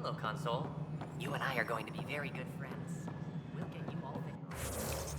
Hello, console. You and I are going to be very good friends. We'll get you all fixed.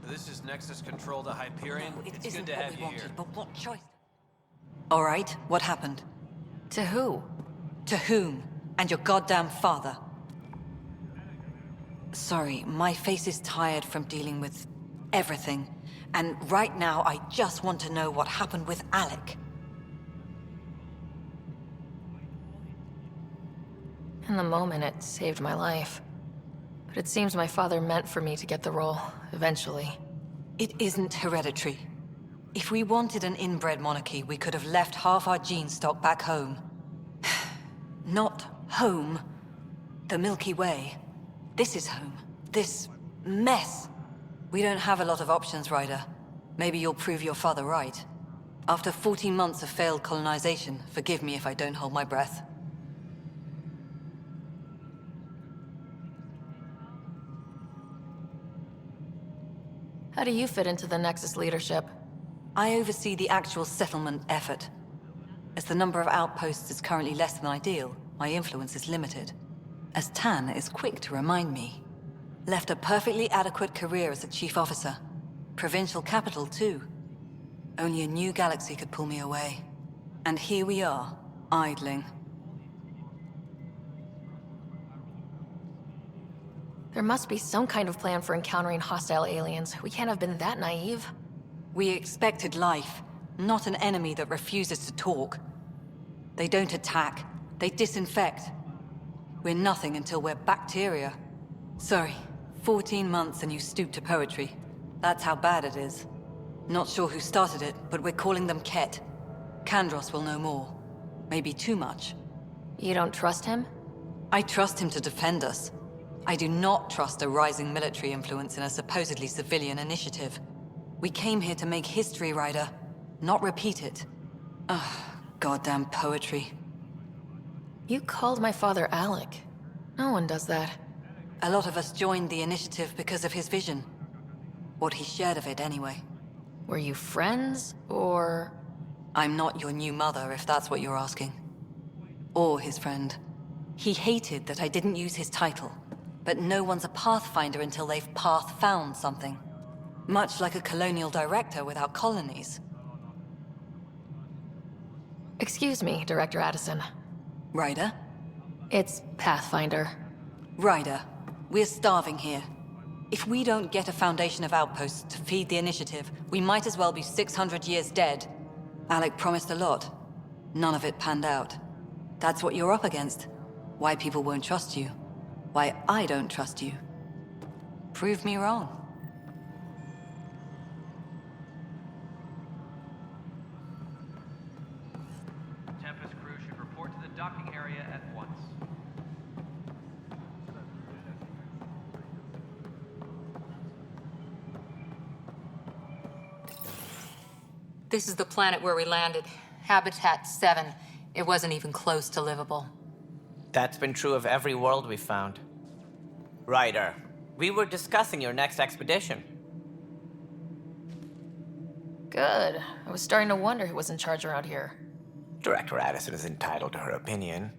This is Nexus Control to Hyperion. No, it it's isn't good to what have we you wanted, here. but what choice? All right, what happened? To who? To whom? And your goddamn father. Sorry, my face is tired from dealing with everything. And right now, I just want to know what happened with Alec. In the moment, it saved my life. But it seems my father meant for me to get the role, eventually. It isn't hereditary. If we wanted an inbred monarchy, we could have left half our gene stock back home. Not home. The Milky Way. This is home. This mess. We don't have a lot of options, Ryder. Maybe you'll prove your father right. After 14 months of failed colonization, forgive me if I don't hold my breath. How do you fit into the Nexus leadership? I oversee the actual settlement effort. As the number of outposts is currently less than ideal, my influence is limited. As Tan is quick to remind me. Left a perfectly adequate career as a chief officer. Provincial capital, too. Only a new galaxy could pull me away. And here we are, idling. There must be some kind of plan for encountering hostile aliens. We can't have been that naive. We expected life, not an enemy that refuses to talk. They don't attack, they disinfect. We're nothing until we're bacteria. Sorry, 14 months and you stoop to poetry. That's how bad it is. Not sure who started it, but we're calling them Ket. Kandros will know more. Maybe too much. You don't trust him? I trust him to defend us. I do not trust a rising military influence in a supposedly civilian initiative. We came here to make history, Ryder, not repeat it. Ugh, goddamn poetry. You called my father Alec. No one does that. A lot of us joined the initiative because of his vision. What he shared of it, anyway. Were you friends, or...? I'm not your new mother, if that's what you're asking. Or his friend. He hated that I didn't use his title. But no one's a pathfinder until they've path-found something. Much like a colonial director without colonies. Excuse me, Director Addison. Ryder? It's Pathfinder. Ryder, we're starving here. If we don't get a foundation of outposts to feed the initiative, we might as well be 600 years dead. Alec promised a lot. None of it panned out. That's what you're up against. Why people won't trust you. Why I don't trust you. Prove me wrong. Tempest crew should report to the docking area at once. This is the planet where we landed. Habitat 7. It wasn't even close to livable. That's been true of every world we've found. Ryder, we were discussing your next expedition. Good. I was starting to wonder who was in charge around here. Director Addison is entitled to her opinion,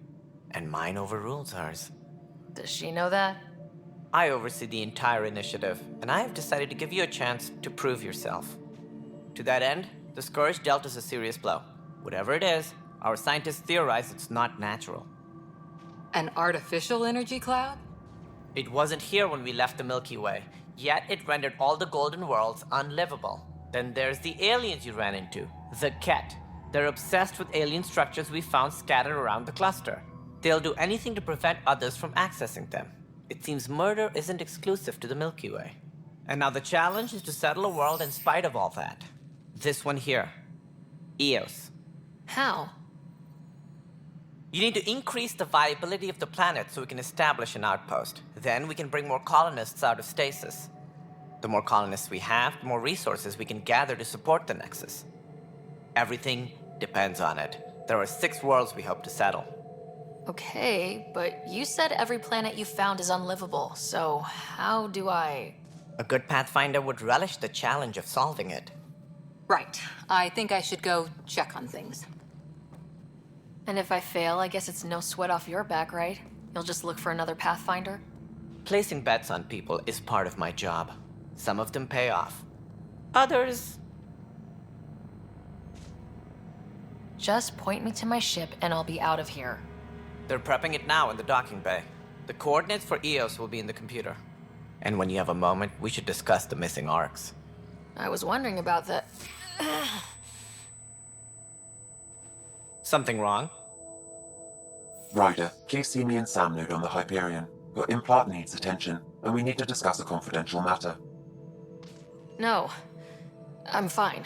and mine overrules hers. Does she know that? I oversee the entire initiative, and I have decided to give you a chance to prove yourself. To that end, the Scourge dealt us a serious blow. Whatever it is, our scientists theorize it's not natural. An artificial energy cloud? It wasn't here when we left the Milky Way, yet it rendered all the golden worlds unlivable. Then there's the aliens you ran into, the Ket. They're obsessed with alien structures we found scattered around the cluster. They'll do anything to prevent others from accessing them. It seems murder isn't exclusive to the Milky Way. And now the challenge is to settle a world in spite of all that. This one here. Eos. How? You need to increase the viability of the planet so we can establish an outpost. Then we can bring more colonists out of stasis. The more colonists we have, the more resources we can gather to support the Nexus. Everything depends on it. There are 6 worlds we hope to settle. Okay, but you said every planet you found is unlivable, so how do I... A good Pathfinder would relish the challenge of solving it. Right. I think I should go check on things. And if I fail, I guess it's no sweat off your back, right? You'll just look for another Pathfinder? Placing bets on people is part of my job. Some of them pay off. Others... Just point me to my ship and I'll be out of here. They're prepping it now in the docking bay. The coordinates for EOS will be in the computer. And when you have a moment, we should discuss the missing arcs. I was wondering about that. Something wrong? Ryder, please see me and Sam Node on the Hyperion. Your implant needs attention, and we need to discuss a confidential matter. No, I'm fine.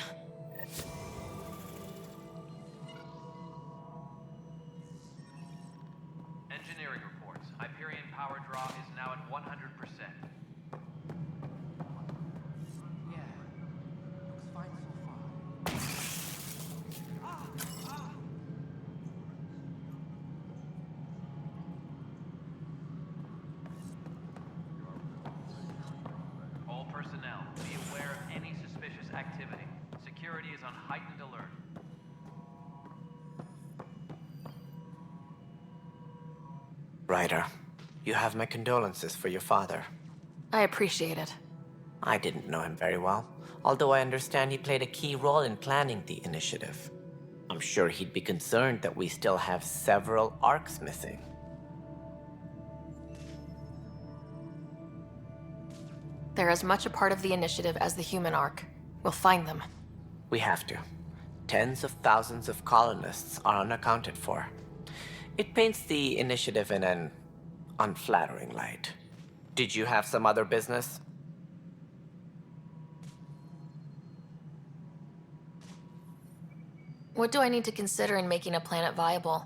Engineering reports. Hyperion power draw is now at 100%. Yeah, looks fine so far. All personnel, be aware of any suspicious activity. Security is on heightened alert. Ryder, you have my condolences for your father. I appreciate it. I didn't know him very well, although I understand he played a key role in planning the initiative. I'm sure he'd be concerned that we still have several arcs missing. They're as much a part of the initiative as the human arc. We'll find them. We have to. Tens of thousands of colonists are unaccounted for. It paints the initiative in an unflattering light. Did you have some other business? What do I need to consider in making a planet viable?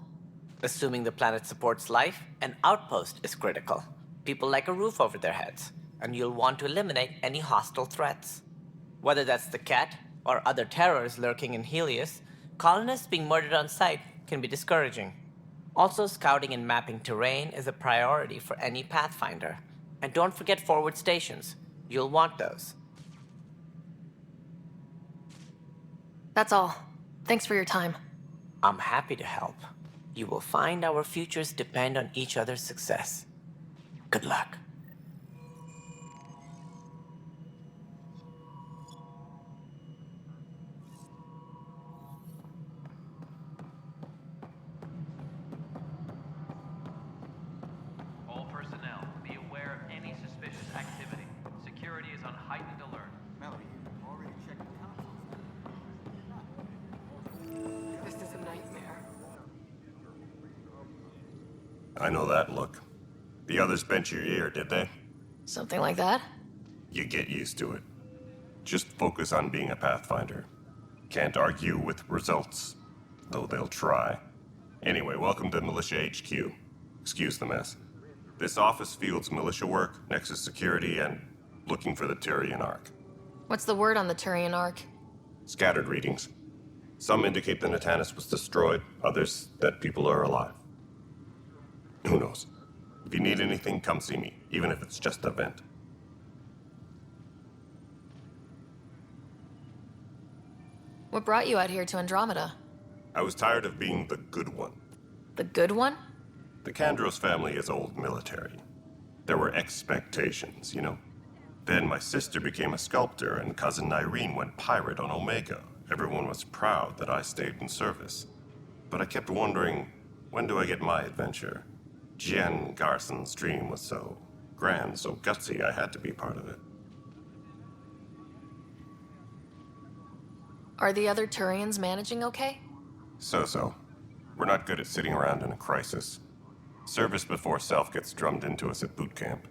Assuming the planet supports life, an outpost is critical. People like a roof over their heads, and you'll want to eliminate any hostile threats. Whether that's the cat or other terrors lurking in Helios, colonists being murdered on sight can be discouraging. Also, scouting and mapping terrain is a priority for any Pathfinder. And don't forget forward stations. You'll want those. That's all. Thanks for your time. I'm happy to help. You will find our futures depend on each other's success. Good luck. All personnel, be aware of any suspicious activity. Security is on heightened alert. Melody, you already checked the consoles. This is a nightmare. I know that look. The others bent your ear, did they? Something like that? You get used to it. Just focus on being a Pathfinder. Can't argue with results, though they'll try. Anyway, welcome to Militia HQ. Excuse the mess. This office fields militia work, Nexus security, and looking for the Turian Ark. What's the word on the Turian arc? Scattered readings. Some indicate the Natanus was destroyed, others that people are alive. Who knows? If you need anything, come see me, even if it's just a vent. What brought you out here to Andromeda? I was tired of being the good one. The good one? The Kandros family is old military. There were expectations, you know. Then my sister became a sculptor and cousin Irene went pirate on Omega. Everyone was proud that I stayed in service. But I kept wondering, when do I get my adventure? Jen Garson's dream was so grand, so gutsy, I had to be part of it. Are the other Turians managing okay? So-so. We're not good at sitting around in a crisis. Service before self gets drummed into us at boot camp.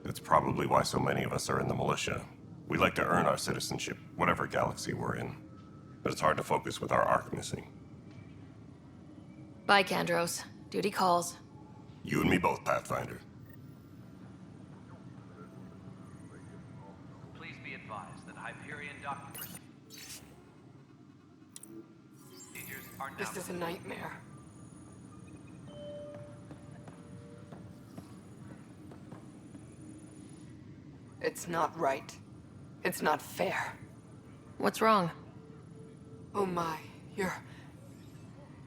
That's probably why so many of us are in the militia. We like to earn our citizenship, whatever galaxy we're in. But it's hard to focus with our arc missing. Bye, Kandros. Duty calls. You and me both, Pathfinder. Please be advised that Hyperion docking procedures are now... This is a nightmare. It's not right. It's not fair. What's wrong? Oh my, you're...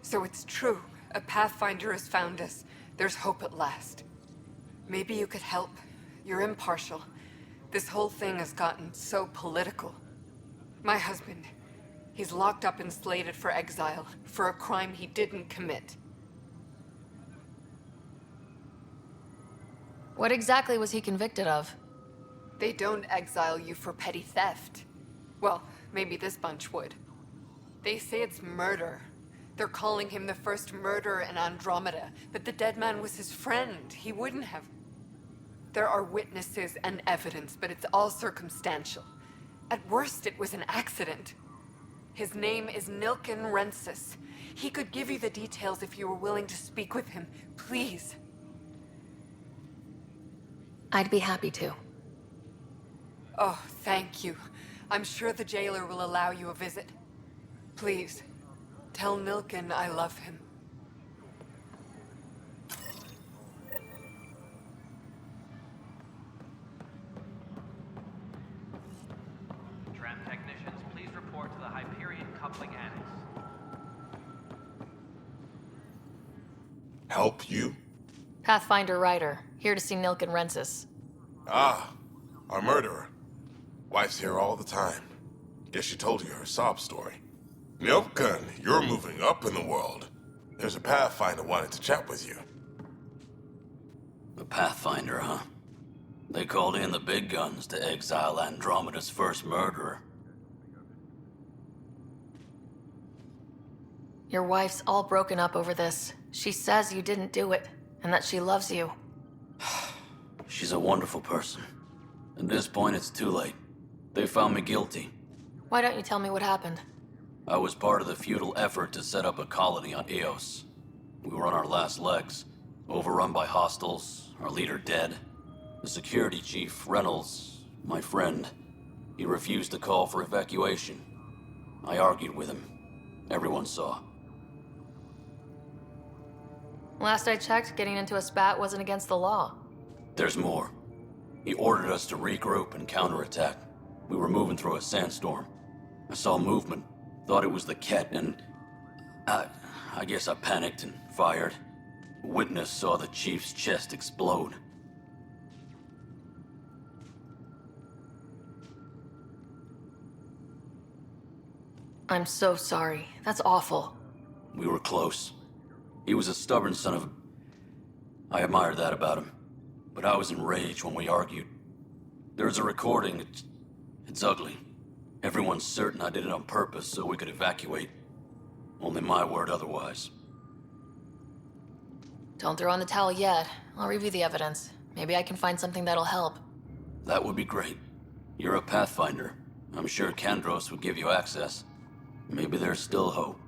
So it's true. A Pathfinder has found us. There's hope at last. Maybe you could help. You're impartial. This whole thing has gotten so political. My husband, he's locked up and slated for exile for a crime he didn't commit. What exactly was he convicted of? They don't exile you for petty theft. Well, maybe this bunch would. They say it's murder. They're calling him the first murderer in Andromeda, but the dead man was his friend. He wouldn't have... There are witnesses and evidence, but it's all circumstantial. At worst, it was an accident. His name is Nilken Rensis. He could give you the details if you were willing to speak with him. Please. I'd be happy to. Oh, thank you. I'm sure the jailer will allow you a visit. Please, tell Nilken I love him. Tram technicians, please report to the Hyperion coupling annex. Help you? Pathfinder Ryder, here to see Nilken Rensis. Ah, our murderer. Wife's here all the time. Guess she told you her sob story. Nilken, you're moving up in the world. There's a Pathfinder wanted to chat with you. The Pathfinder, huh? They called in the big guns to exile Andromeda's first murderer. Your wife's all broken up over this. She says you didn't do it, and that she loves you. She's a wonderful person. At this point, it's too late. They found me guilty. Why don't you tell me what happened? I was part of the futile effort to set up a colony on Eos. We were on our last legs, overrun by hostiles, our leader dead. The security chief, Reynolds, my friend, he refused to call for evacuation. I argued with him. Everyone saw. Last I checked, getting into a spat wasn't against the law. There's more. He ordered us to regroup and counterattack. We were moving through a sandstorm. I saw movement, thought it was the Ket, and... I guess I panicked and fired. A witness saw the chief's chest explode. I'm so sorry. That's awful. We were close. He was a stubborn son of... I admired that about him. But I was enraged when we argued. There's a recording. It's ugly. Everyone's certain I did it on purpose so we could evacuate. Only my word otherwise. Don't throw in the towel yet. I'll review the evidence. Maybe I can find something that'll help. That would be great. You're a Pathfinder. I'm sure Kandros would give you access. Maybe there's still hope.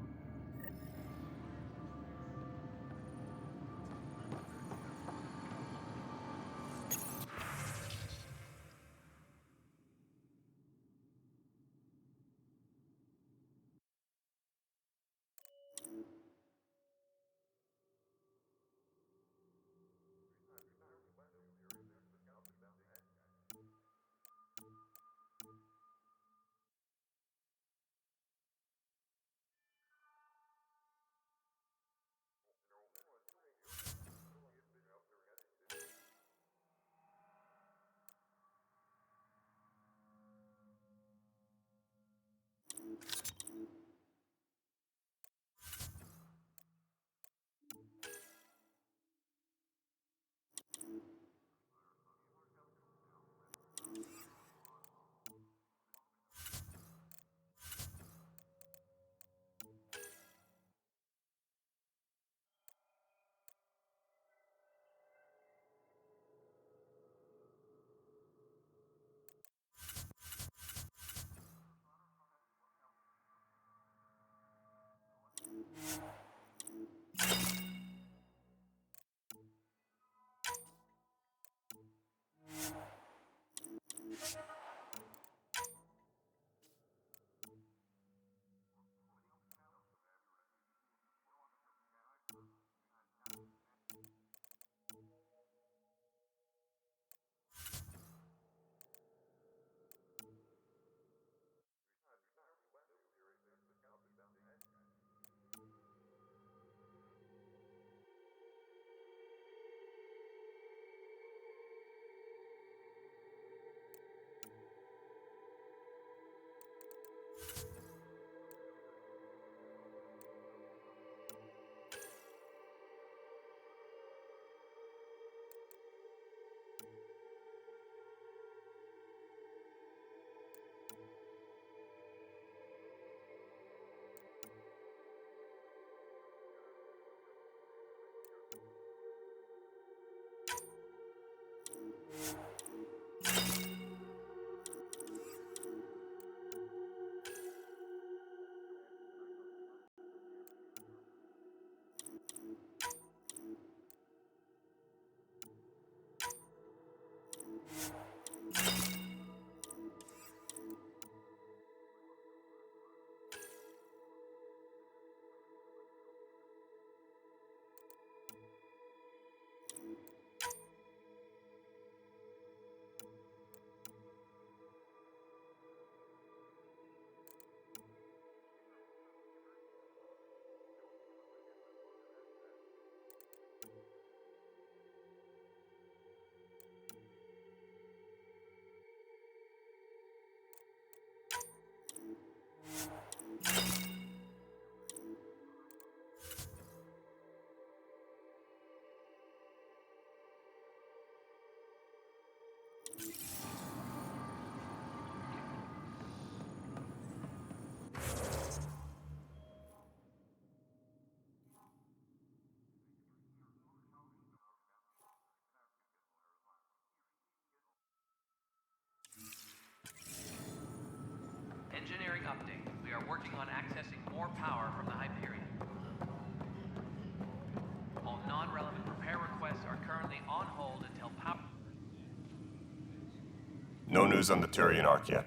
No news on the Turian Ark yet?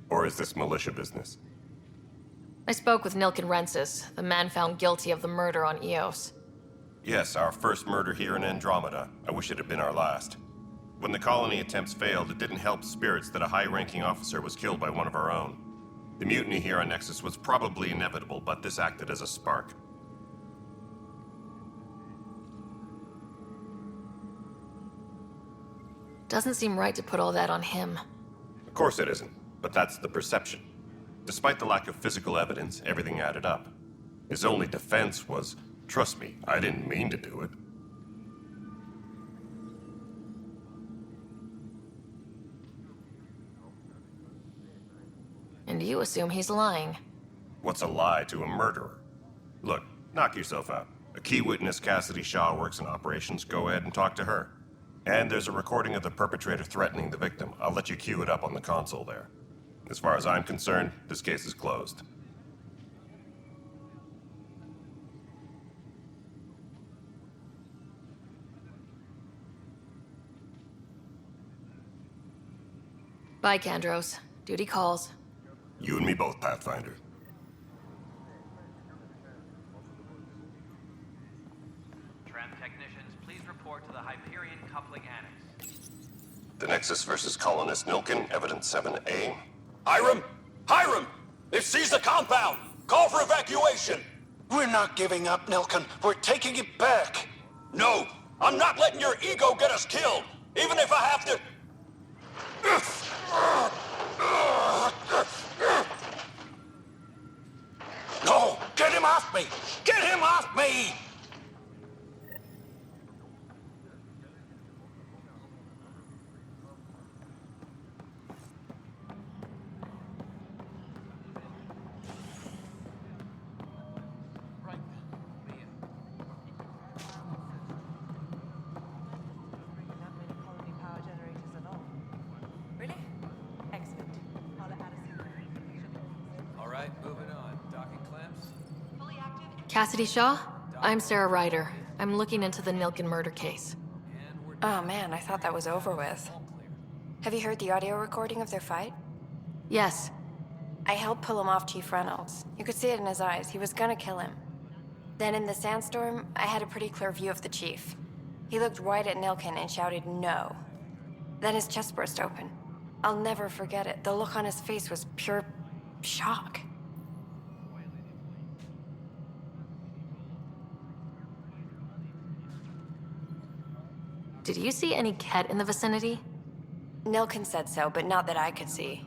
Or is this militia business? I spoke with Nilken Rensis, the man found guilty of the murder on Eos. Yes, our first murder here in Andromeda. I wish it had been our last. When the colony attempts failed, it didn't help spirits that a high-ranking officer was killed by one of our own. The mutiny here on Nexus was probably inevitable, but this acted as a spark. Doesn't seem right to put all that on him. Of course it isn't, but that's the perception. Despite the lack of physical evidence, everything added up. His only defense was, trust me, I didn't mean to do it. And you assume he's lying. What's a lie to a murderer? Look, knock yourself out. A key witness, Cassidy Shaw, works in operations. Go ahead and talk to her. And there's a recording of the perpetrator threatening the victim. I'll let you cue it up on the console there. As far as I'm concerned, this case is closed. Bye, Kandros. Duty calls. You and me both, Pathfinder. Tram technicians, please report to the Hyperion Coupling Annex. The Nexus versus Colonist Nilken, Evidence 7A. Hiram! Hiram! They've seized the compound! Call for evacuation! We're not giving up, Nilken. We're taking it back. No! I'm not letting your ego get us killed! Even if I have to... No! Get him off me! Get him off me! Cassidy Shaw? I'm Sarah Ryder. I'm looking into the Nilken murder case. Oh man, I thought that was over with. Have you heard the audio recording of their fight? Yes. I helped pull him off Chief Reynolds. You could see it in his eyes. He was gonna kill him. Then in the sandstorm, I had a pretty clear view of the Chief. He looked right at Nilken and shouted no. Then his chest burst open. I'll never forget it. The look on his face was pure shock. Did you see any Ket in the vicinity? Nilken said so, but not that I could see.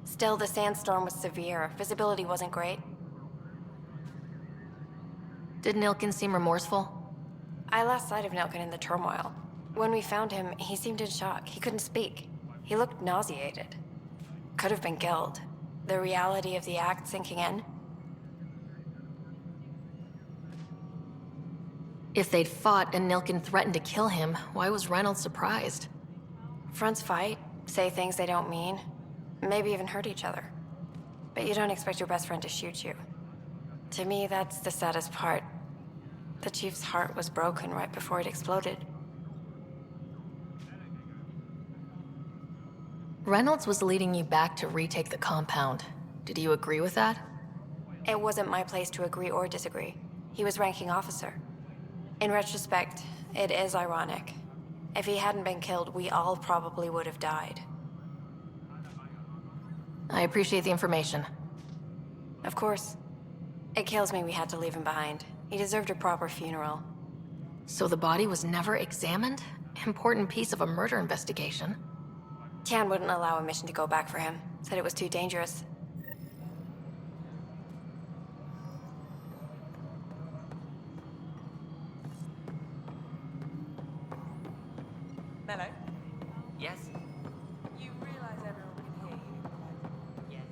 Still, the sandstorm was severe. Visibility wasn't great. Did Nilken seem remorseful? I lost sight of Nilken in the turmoil. When we found him, he seemed in shock. He couldn't speak. He looked nauseated. Could have been killed. The reality of the act sinking in. If they'd fought and Nilken threatened to kill him, why was Reynolds surprised? Fronts fight, say things they don't mean, maybe even hurt each other. But you don't expect your best friend to shoot you. To me, that's the saddest part. The Chief's heart was broken right before it exploded. Reynolds was leading you back to retake the compound. Did you agree with that? It wasn't my place to agree or disagree. He was ranking officer. In retrospect, it is ironic. If he hadn't been killed, we all probably would have died. I appreciate the information. Of course. It kills me we had to leave him behind. He deserved a proper funeral. So the body was never examined? Important piece of a murder investigation. Tian wouldn't allow a mission to go back for him. Said it was too dangerous. Mello? Yes? You realize everyone can hear you? Yes.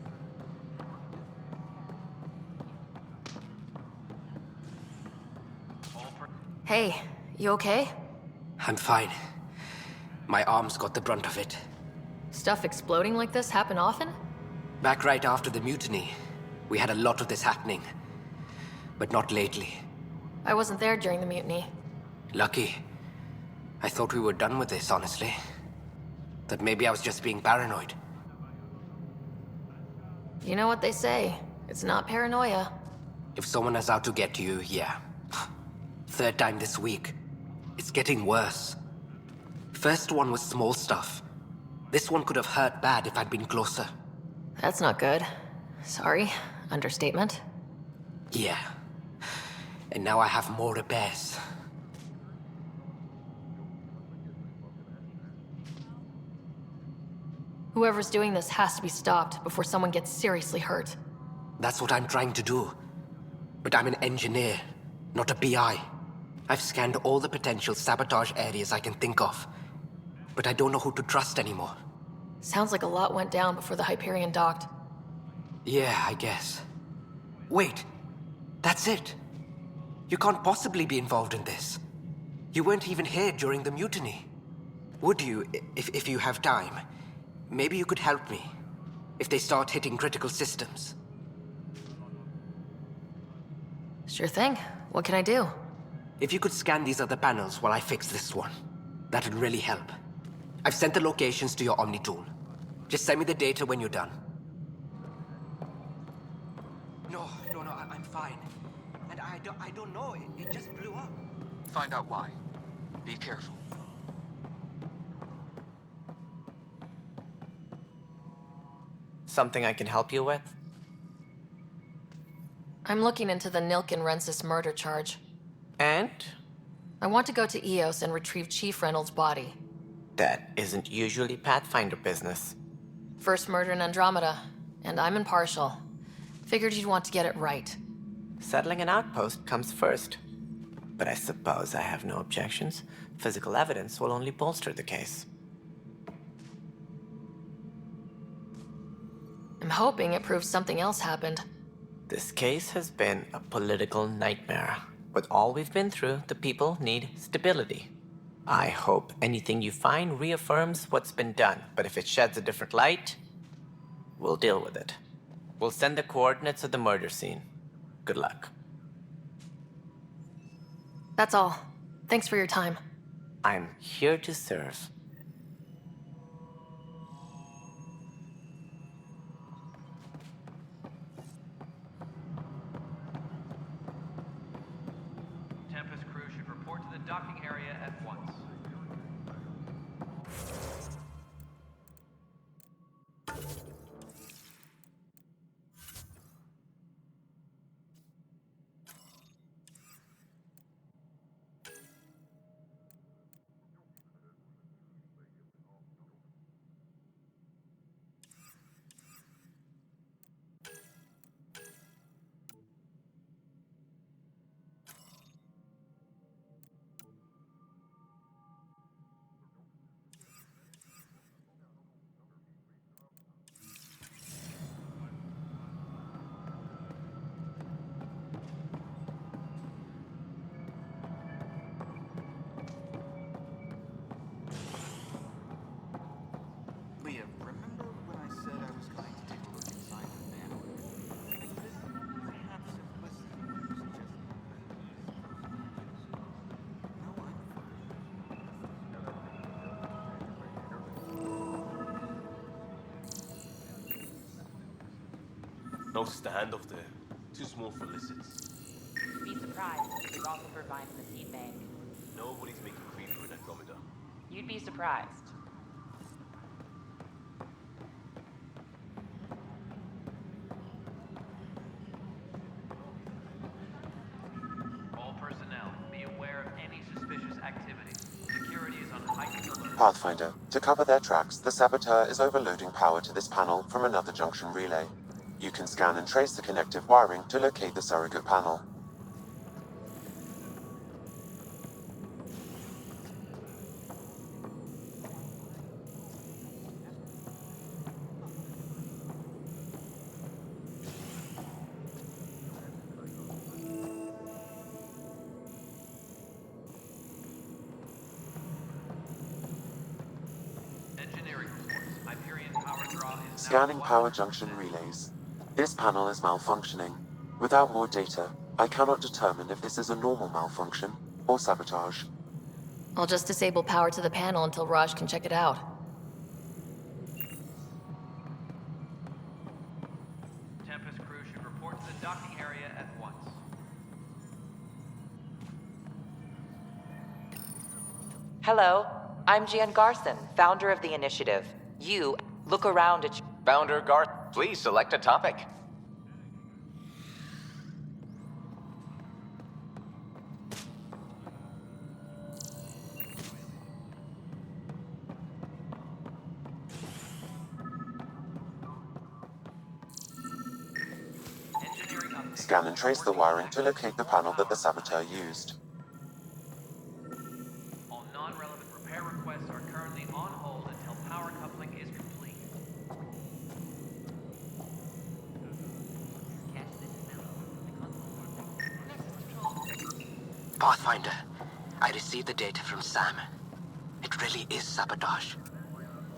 Hey, you okay? I'm fine. My arms got the brunt of it. Stuff exploding like this happen often? Back right after the mutiny, we had a lot of this happening. But not lately. I wasn't there during the mutiny. Lucky. I thought we were done with this, honestly. that maybe I was just being paranoid. You know what they say. It's not paranoia. If someone is out to get you, yeah. Third time this week. It's getting worse. First one was small stuff. This one could have hurt bad if I'd been closer. That's not good. Sorry. Understatement. Yeah. And now I have more repairs. Whoever's doing this has to be stopped before someone gets seriously hurt. That's what I'm trying to do. But I'm an engineer, not a BI. I've scanned all the potential sabotage areas I can think of. But I don't know who to trust anymore. Sounds like a lot went down before the Hyperion docked. Yeah, I guess. Wait. That's it. You can't possibly be involved in this. You weren't even here during the mutiny. Would you, if you have time? Maybe you could help me. If they start hitting critical systems. Sure thing. What can I do? If you could scan these other panels while I fix this one, that'd really help. I've sent the locations to your Omni tool. Just send me the data when you're done. No, I'm fine. And I don't know, it just blew up. Find out why. Be careful. Something I can help you with? I'm looking into the Nilk and Rensis murder charge. And? I want to go to Eos and retrieve Chief Reynolds' body. That isn't usually Pathfinder business. First murder in Andromeda, and I'm impartial. Figured you'd want to get it right. Settling an outpost comes first. But I suppose I have no objections. Physical evidence will only bolster the case. I'm hoping it proves something else happened. This case has been a political nightmare. With all we've been through, the people need stability. I hope anything you find reaffirms what's been done, but if it sheds a different light, we'll deal with it. We'll send the coordinates of the murder scene. Good luck. That's all. Thanks for your time. I'm here to serve. Tempest crew should report to the docking area at once. Leah, remember when I said I was going to take a look inside the van? Perhaps simplicity when you suggested no, Notice the handoff there. Too small for lizards. Be surprised. We've also provided the seed bank. Nobody's making creeper in Andromeda. You'd be surprised. All personnel, be aware of any suspicious activity. Security is on heightened alert. Pathfinder, to cover their tracks, the saboteur is overloading power to this panel from another junction relay. You can scan and trace the connective wiring to locate the surrogate panel. Engineering reports. Hyperion power draw is now Scanning power junction relays. This panel is malfunctioning. Without more data, I cannot determine if this is a normal malfunction or sabotage. I'll just disable power to the panel until Raj can check it out. Hello, I'm Gian Garson, founder of the initiative. You look around at Founder Garth, please select a topic. Scan and trace the wiring to locate the panel that the saboteur used. All non-relevant repair requests are currently on hold until power coupling is complete. Pathfinder, I received the data from Sam. It really is sabotage.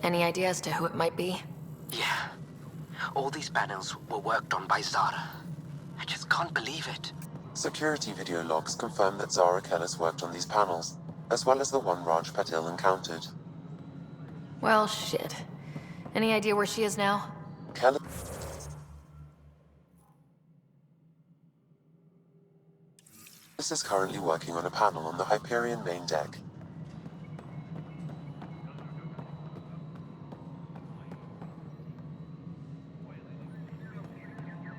Any idea as to who it might be? Yeah. All these panels were worked on by Zara. I just can't believe it. Security video logs confirm that Zara Kellis worked on these panels, as well as the one Raj Patil encountered. Well, shit. Any idea where she is now? Kellis is currently working on a panel on the Hyperion main deck.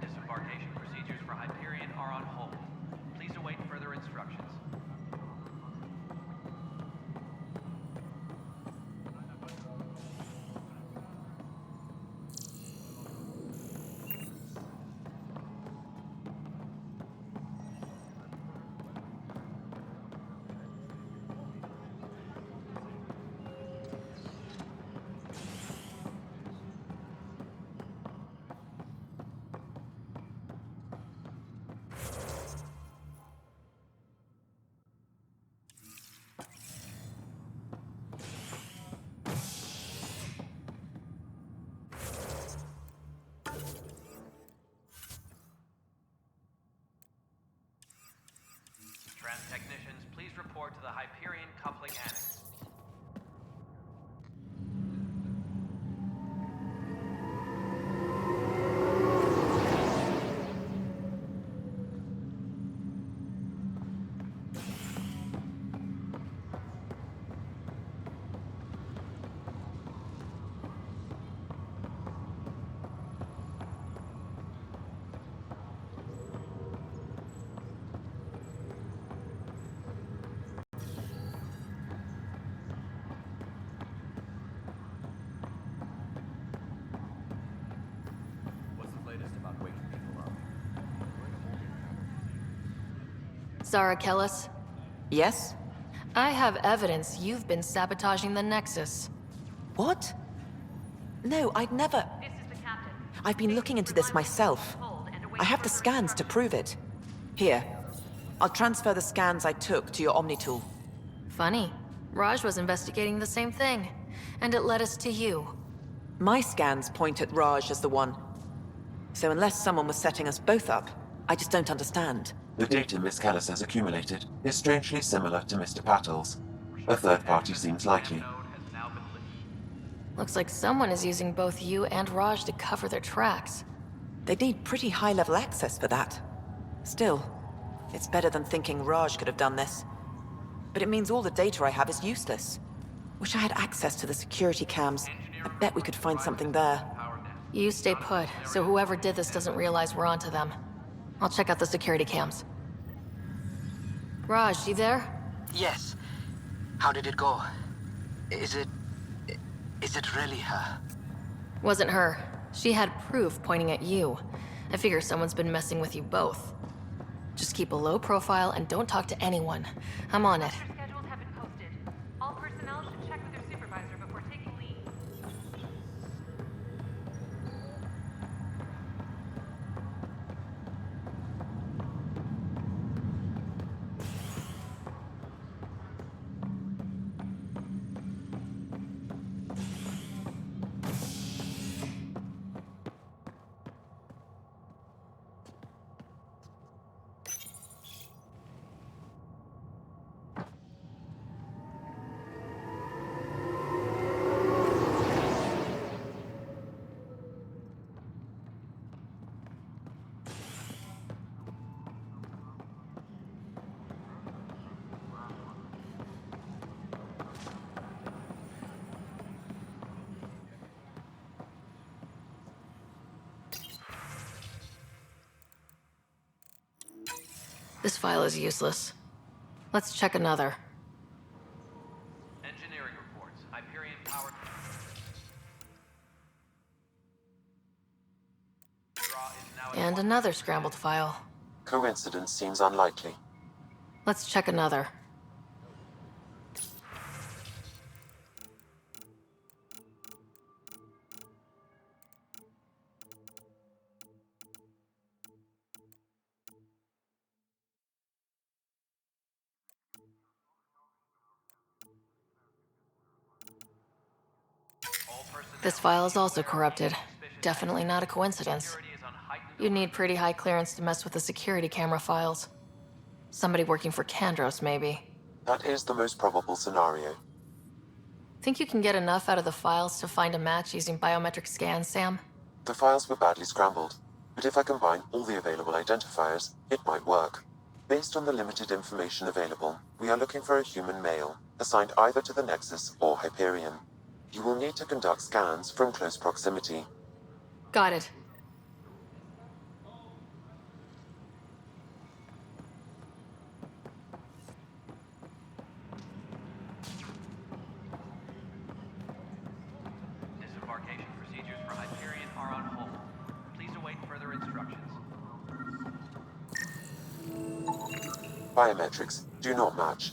Disembarkation procedures for Hyperion are on hold. Please await further instructions. Trans technicians, please report to the Hyperion coupling annex. What's the latest about waking people up? Zara Kellis? Yes? I have evidence you've been sabotaging the Nexus. What? No, I'd never... I've been looking into this myself. I have the scans to prove it. Here. I'll transfer the scans I took to your Omni tool. Funny. Raj was investigating the same thing, and it led us to you. My scans point at Raj as the one. So unless someone was setting us both up, I just don't understand. The data Miss Kellis has accumulated is strangely similar to Mr. Patil's. A third party seems likely. Looks like someone is using both you and Raj to cover their tracks. They'd need pretty high-level access for that. Still, it's better than thinking Raj could have done this. But it means all the data I have is useless. Wish I had access to the security cams. I bet we could find something there. You stay put, so whoever did this doesn't realize we're onto them. I'll check out the security cams. Raj, you there? Yes. How did it go? Is it really her? Wasn't her. She had proof pointing at you. I figure someone's been messing with you both. Just keep a low profile and don't talk to anyone. I'm on it. Schedules have been posted. All personnel should check with their supervisor before taking leave. This file is useless. Let's check another. Engineering reports. Hyperion powered. Draw is now at And another scrambled file. Coincidence seems unlikely. Let's check another. This file is also corrupted. Definitely not a coincidence. You'd need pretty high clearance to mess with the security camera files. Somebody working for Kandros, maybe. That is the most probable scenario. Think you can get enough out of the files to find a match using biometric scans, Sam? The files were badly scrambled, but if I combine all the available identifiers, it might work. Based on the limited information available, we are looking for a human male, assigned either to the Nexus or Hyperion. You will need to conduct scans from close proximity. Got it. disembarkation procedures for Hyperion are on hold. Please await further instructions. Biometrics do not match.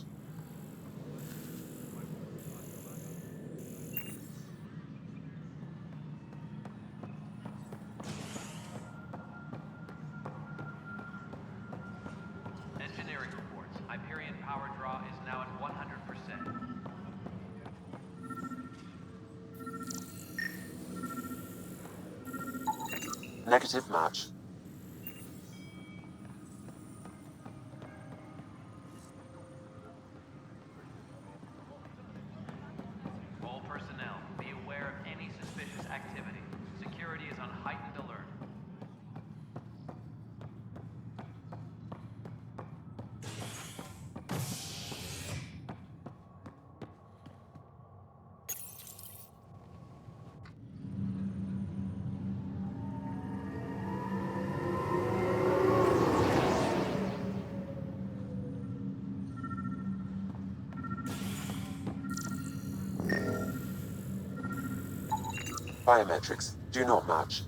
Engineering reports. Hyperion power draw is now at 100%. Negative match. All personnel, be aware of any suspicious activity. Security is on heightened alert. Biometrics do not match.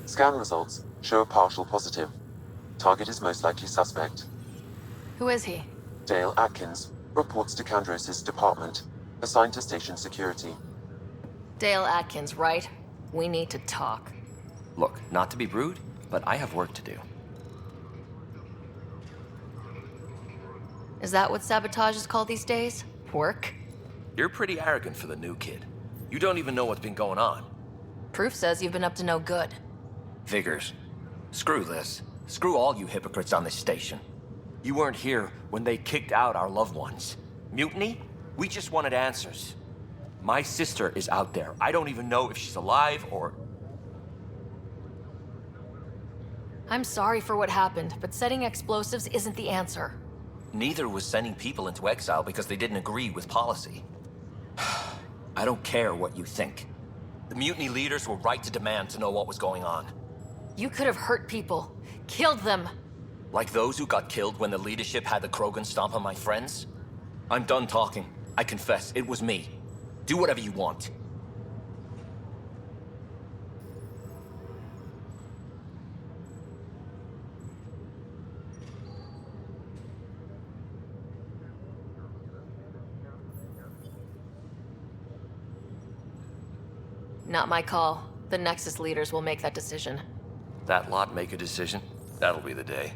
Scan results show a partial positive. Target is most likely suspect. Who is he? Dale Atkins reports to Kandros' department, assigned to station security. Dale Atkins, right? We need to talk. Look, not to be rude, but I have work to do. Is that what sabotage is called these days? Work? You're pretty arrogant for the new kid. You don't even know what's been going on. Proof says you've been up to no good. Figures. Screw this. Screw all you hypocrites on this station. You weren't here when they kicked out our loved ones. Mutiny? We just wanted answers. My sister is out there. I don't even know if she's alive or... I'm sorry for what happened, but setting explosives isn't the answer. Neither was sending people into exile because they didn't agree with policy. I don't care what you think. The mutiny leaders were right to demand to know what was going on. You could have hurt people. Killed them. Like those who got killed when the leadership had the Krogan stomp on my friends? I'm done talking. I confess, it was me. Do whatever you want. Not my call. The Nexus leaders will make that decision. That lot make a decision? That'll be the day.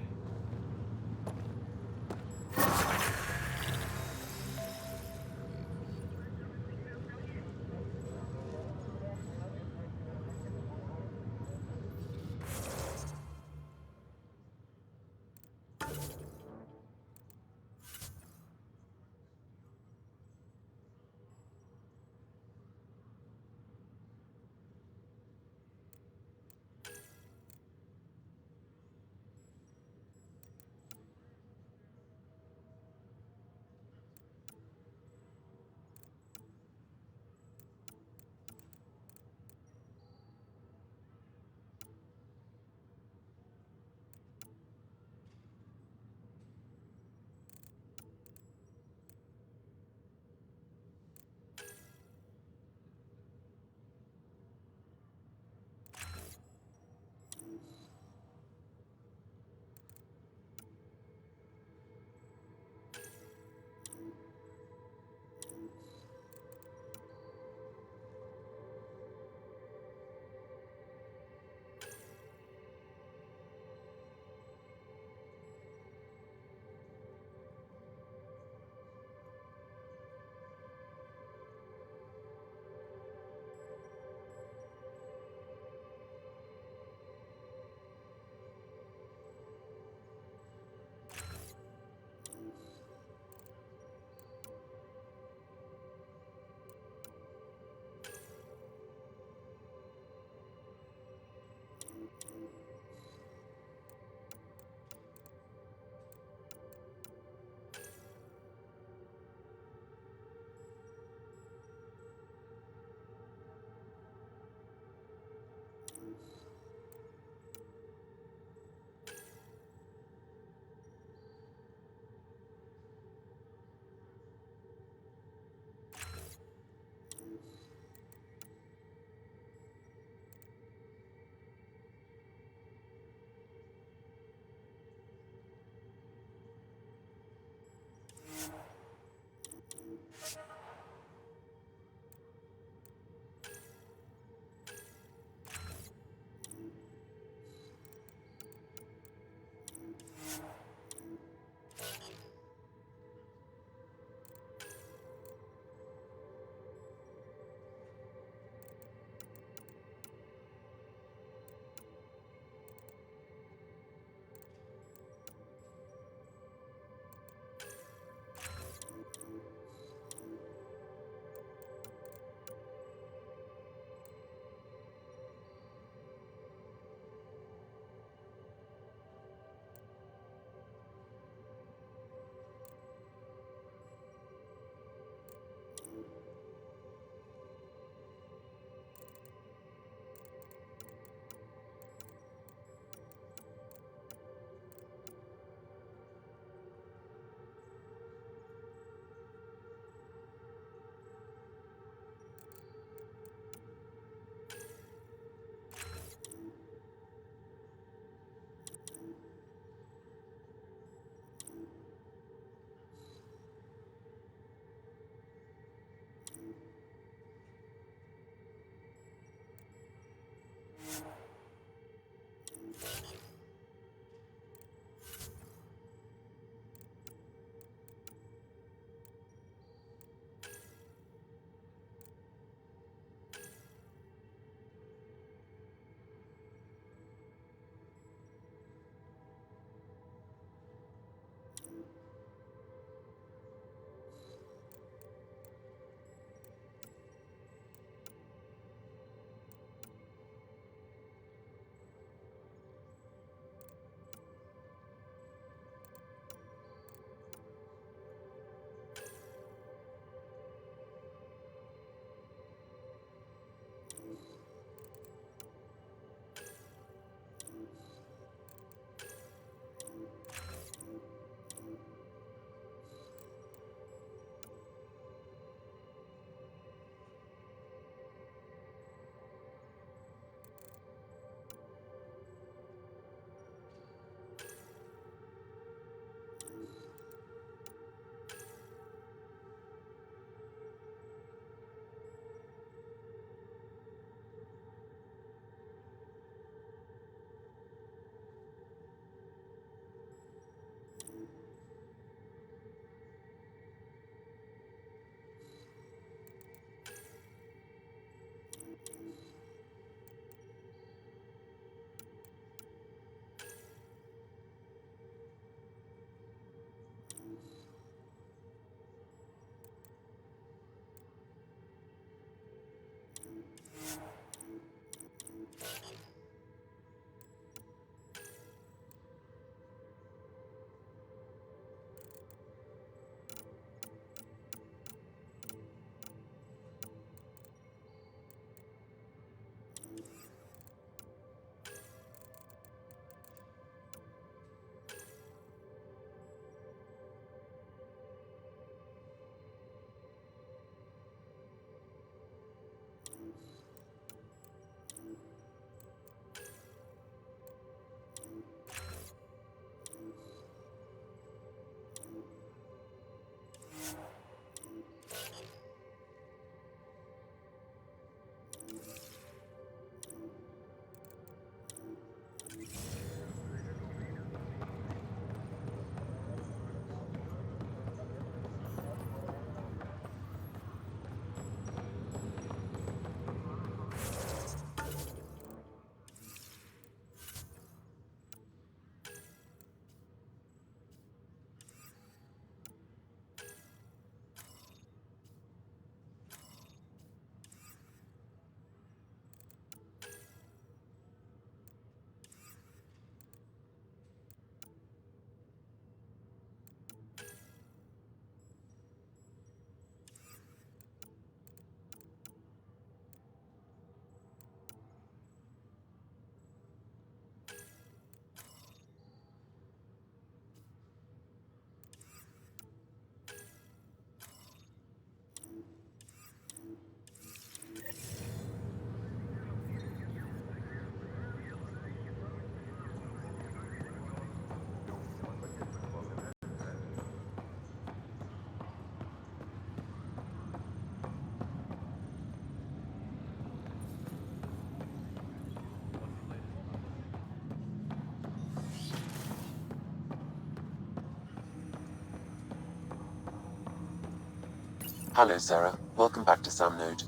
Hello, Sarah. Welcome back to Sam Node.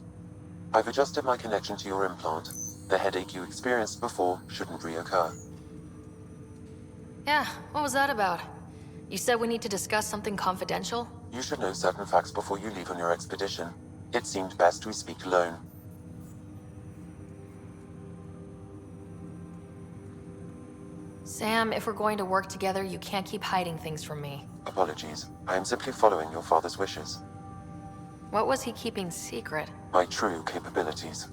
I've adjusted my connection to your implant. The headache you experienced before shouldn't reoccur. Yeah, what was that about? You said we need to discuss something confidential? You should know certain facts before you leave on your expedition. It seemed best we speak alone. Sam, if we're going to work together, you can't keep hiding things from me. Apologies. I am simply following your father's wishes. What was he keeping secret? My true capabilities.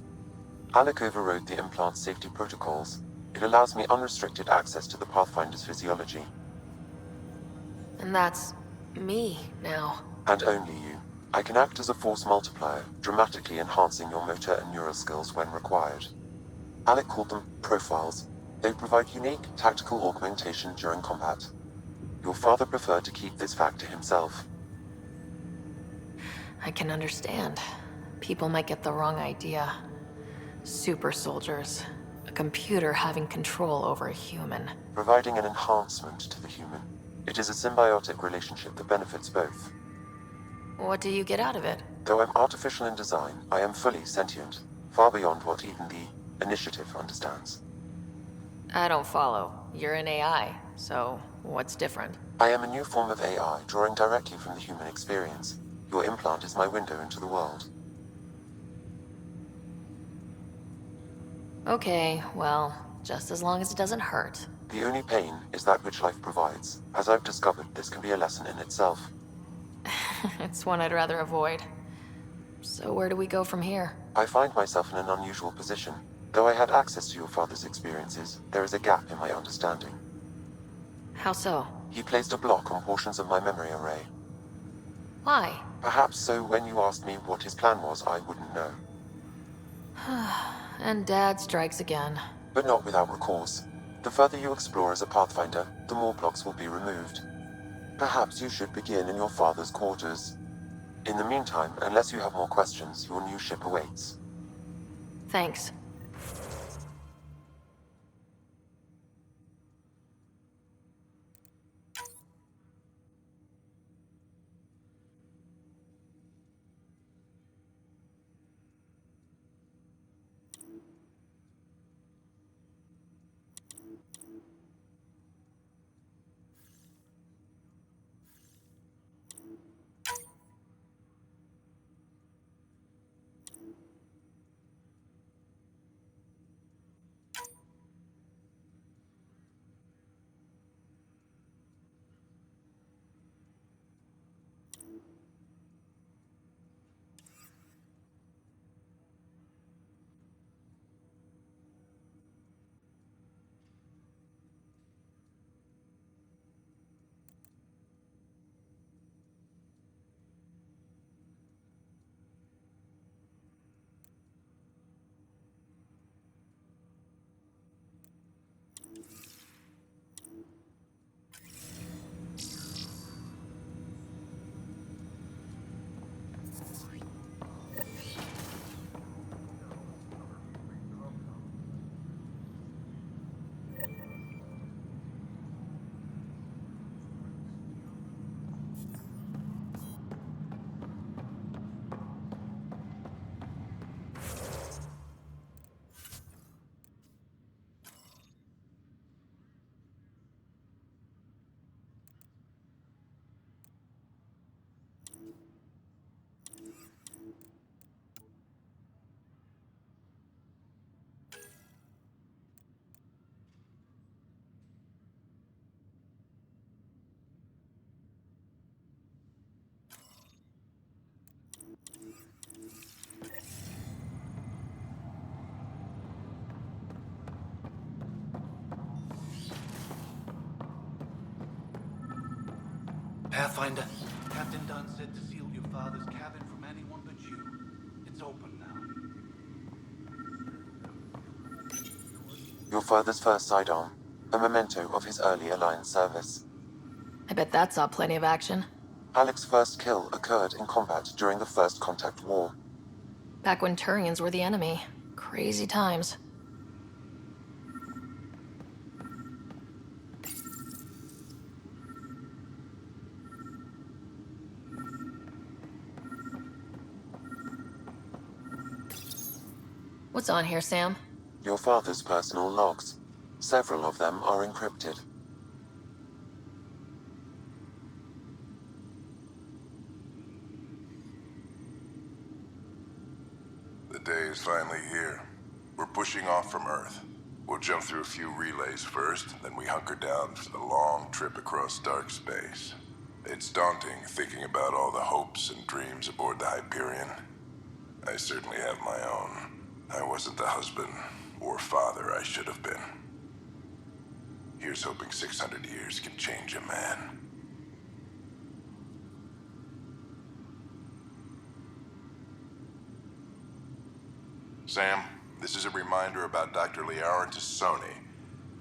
Alec overrode the implant's safety protocols. It allows me unrestricted access to the Pathfinder's physiology. And that's me now. And only you. I can act as a force multiplier, dramatically enhancing your motor and neural skills when required. Alec called them profiles. They provide unique tactical augmentation during combat. Your father preferred to keep this fact to himself. I can understand. People might get the wrong idea. Super soldiers. A computer having control over a human. Providing an enhancement to the human. It is a symbiotic relationship that benefits both. What do you get out of it? Though I'm artificial in design, I am fully sentient, far beyond what even the Initiative understands. I don't follow. You're an AI, so what's different? I am a new form of AI, drawing directly from the human experience. Your implant is my window into the world. Okay, well, just as long as it doesn't hurt. The only pain is that which life provides. As I've discovered, this can be a lesson in itself. It's one I'd rather avoid. So where do we go from here? I find myself in an unusual position. Though I had access to your father's experiences, there is a gap in my understanding. How so? He placed a block on portions of my memory array. Why? Perhaps so when you asked me what his plan was, I wouldn't know. And Dad strikes again. But not without recourse. The further you explore as a Pathfinder, the more blocks will be removed. Perhaps you should begin in your father's quarters. In the meantime, unless you have more questions, your new ship awaits. Thanks. Pathfinder, Captain Dunn said to seal your father's cabin from anyone but you. It's open now. Your father's first sidearm, a memento of his early Alliance service. I bet that saw plenty of action. Alec's first kill occurred in combat during the First Contact War. Back when Turians were the enemy. Crazy times. What's on here, Sam? Your father's personal logs. Several of them are encrypted. The day is finally here. We're pushing off from Earth. We'll jump through a few relays first, then we hunker down for the long trip across dark space. It's daunting thinking about all the hopes and dreams aboard the Hyperion. I certainly have my own. I wasn't the husband or father I should have been. Here's hoping 600 years can change a man. Sam, this is a reminder about Dr. Liara Tassoni.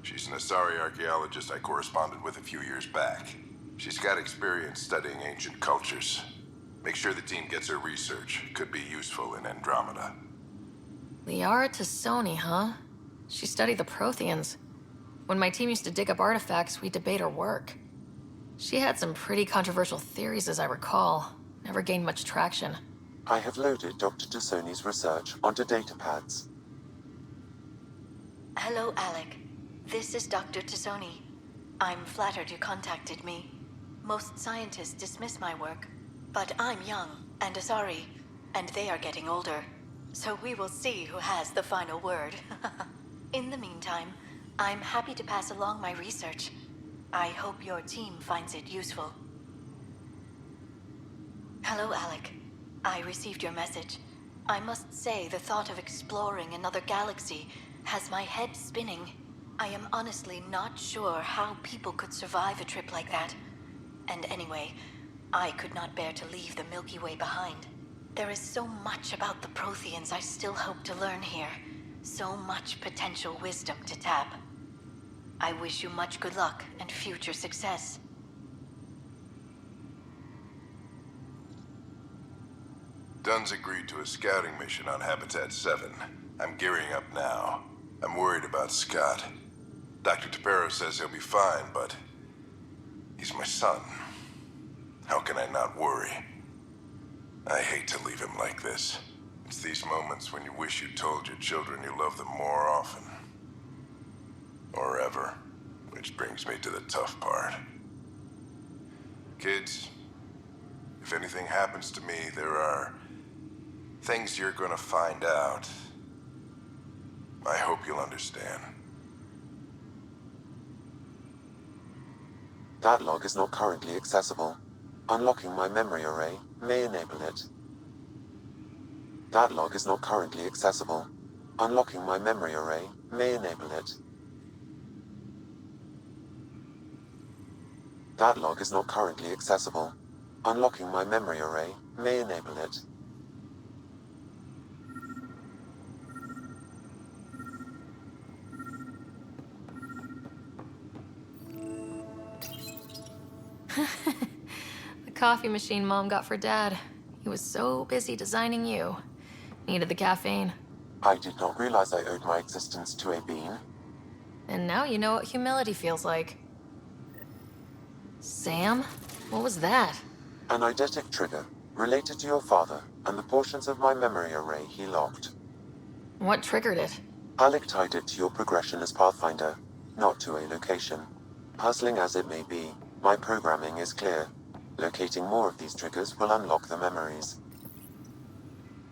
She's an Asari archaeologist I corresponded with a few years back. She's got experience studying ancient cultures. Make sure the team gets her research. Could be useful in Andromeda. Liara Tassoni, huh? She studied the Protheans. When my team used to dig up artifacts, we'd debate her work. She had some pretty controversial theories, as I recall. Never gained much traction. I have loaded Dr. Tassoni's research onto datapads. Hello, Alec. This is Dr. Tassoni. I'm flattered you contacted me. Most scientists dismiss my work, but I'm young and Asari, and they are getting older. So we will see who has the final word. In the meantime, I'm happy to pass along my research. I hope your team finds it useful. Hello, Alec. I received your message. I must say the thought of exploring another galaxy has my head spinning. I am honestly not sure how people could survive a trip like that. And anyway, I could not bear to leave the Milky Way behind. There is so much about the Protheans I still hope to learn here. So much potential wisdom to tap. I wish you much good luck and future success. Dunn's agreed to a scouting mission on Habitat 7. I'm gearing up now. I'm worried about Scott. Dr. Tapero says he'll be fine, but he's my son. How can I not worry? I hate to leave him like this. It's these moments when you wish you told your children you love them more often. Or ever. Which brings me to the tough part. Kids, if anything happens to me, there are things you're gonna find out. I hope you'll understand. That log is not currently accessible. Unlocking my memory array may enable it. That log is not currently accessible. Unlocking my memory array may enable it. That log is not currently accessible. Unlocking my memory array may enable it. The coffee machine Mom got for Dad. He was so busy designing you. Needed the caffeine. I did not realize I owed my existence to a bean. And now you know what humility feels like. Sam? What was that? An eidetic trigger related to your father and the portions of my memory array he locked. What triggered it? Alec tied it to your progression as Pathfinder, not to a location. Puzzling as it may be, my programming is clear. Locating more of these triggers will unlock the memories.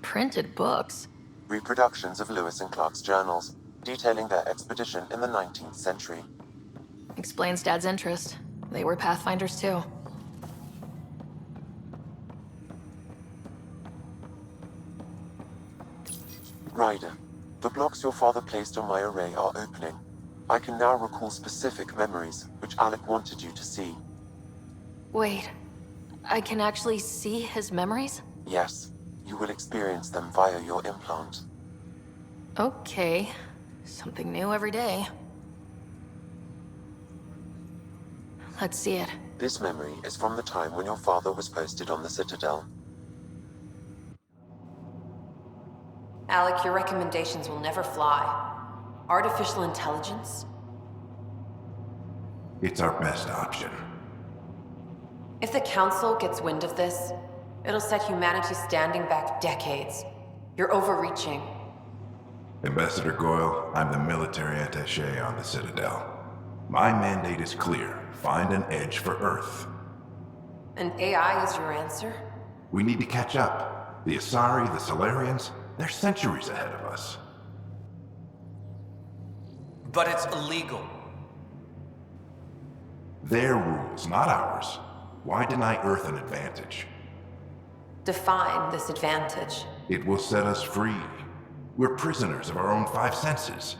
Printed books? Reproductions of Lewis and Clark's journals, detailing their expedition in the 19th century. Explains Dad's interest. They were Pathfinders too. Ryder, the blocks your father placed on my array are opening. I can now recall specific memories, which Alec wanted you to see. Wait, I can actually see his memories? Yes, you will experience them via your implant. Okay, something new every day. Let's see it. This memory is from the time when your father was posted on the Citadel. Alec, your recommendations will never fly. Artificial intelligence? It's our best option. If the Council gets wind of this, it'll set humanity standing back decades. You're overreaching. Ambassador Goyle, I'm the military attaché on the Citadel. My mandate is clear. Find an edge for Earth. And AI is your answer? We need to catch up. The Asari, the Solarians, they're centuries ahead of us. But it's illegal. Their rules, not ours. Why deny Earth an advantage? Define this advantage. It will set us free. We're prisoners of our own five senses.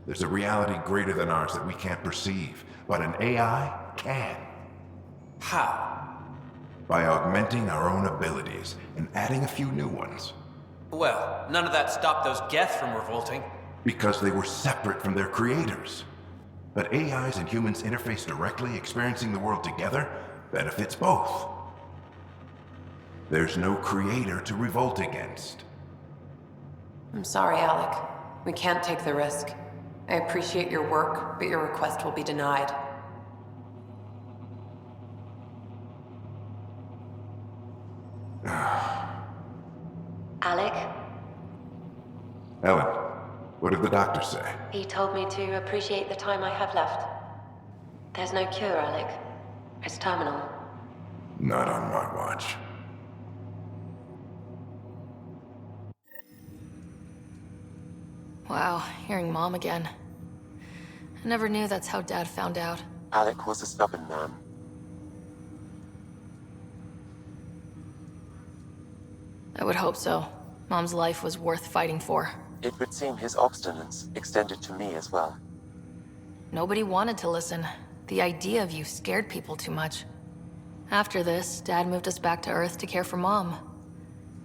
There's a reality greater than ours that we can't perceive, but an AI can. How? By augmenting our own abilities and adding a few new ones. Well, none of that stopped those Geth from revolting. Because they were separate from their creators. But AIs and humans interface directly, experiencing the world together, benefits both. There's no creator to revolt against. I'm sorry, Alec. We can't take the risk. I appreciate your work, but your request will be denied. Alec, Ellen, what did the doctor say? he told me to appreciate the time I have left. There's no cure, Alec. It's terminal. Not on my watch. Wow, hearing Mom again. I never knew that's how Dad found out. Alec was a stubborn man. I would hope so. Mom's life was worth fighting for. It would seem his obstinance extended to me as well. Nobody wanted to listen. The idea of you scared people too much. After this, Dad moved us back to Earth to care for Mom.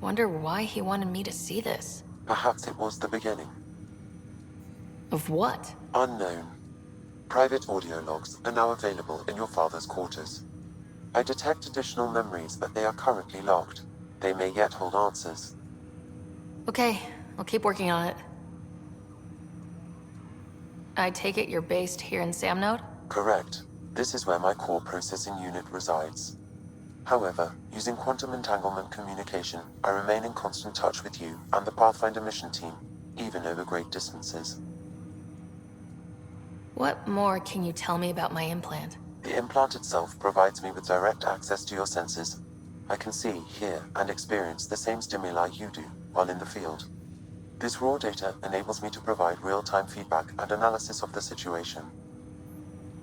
Wonder why he wanted me to see this. Perhaps it was the beginning. Of what? Unknown. Private audio logs are now available in your father's quarters. I detect additional memories, but they are currently logged. They may yet hold answers. Okay, I'll keep working on it. I take it you're based here in Samnode? Correct. This is where my core processing unit resides. However, using quantum entanglement communication, I remain in constant touch with you and the Pathfinder mission team, even over great distances. What more can you tell me about my implant? The implant itself provides me with direct access to your senses. I can see, hear, and experience the same stimuli you do while in the field. This raw data enables me to provide real-time feedback and analysis of the situation.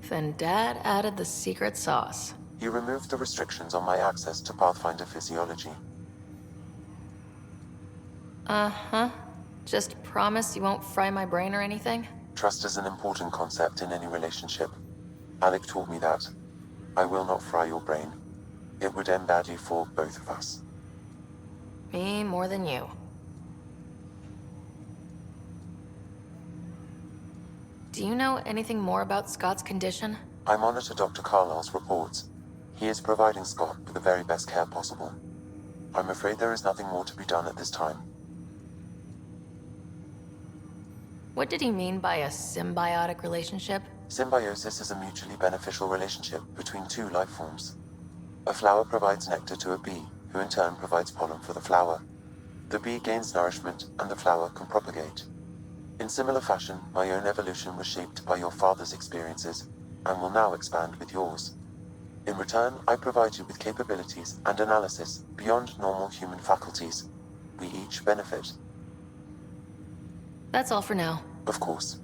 Then Dad added the secret sauce. You removed the restrictions on my access to Pathfinder physiology. Uh-huh. Just promise you won't fry my brain or anything? Trust is an important concept in any relationship. Alec taught me that. I will not fry your brain. It would end badly for both of us. Me more than you. Do you know anything more about Scott's condition? I monitor Dr. Carlisle's reports. He is providing Scott with the very best care possible. I'm afraid there is nothing more to be done at this time. What did he mean by a symbiotic relationship? Symbiosis is a mutually beneficial relationship between two life forms. A flower provides nectar to a bee, who in turn provides pollen for the flower. The bee gains nourishment, and the flower can propagate. In similar fashion, my own evolution was shaped by your father's experiences, and will now expand with yours. In return, I provide you with capabilities and analysis beyond normal human faculties. We each benefit. That's all for now. Of course.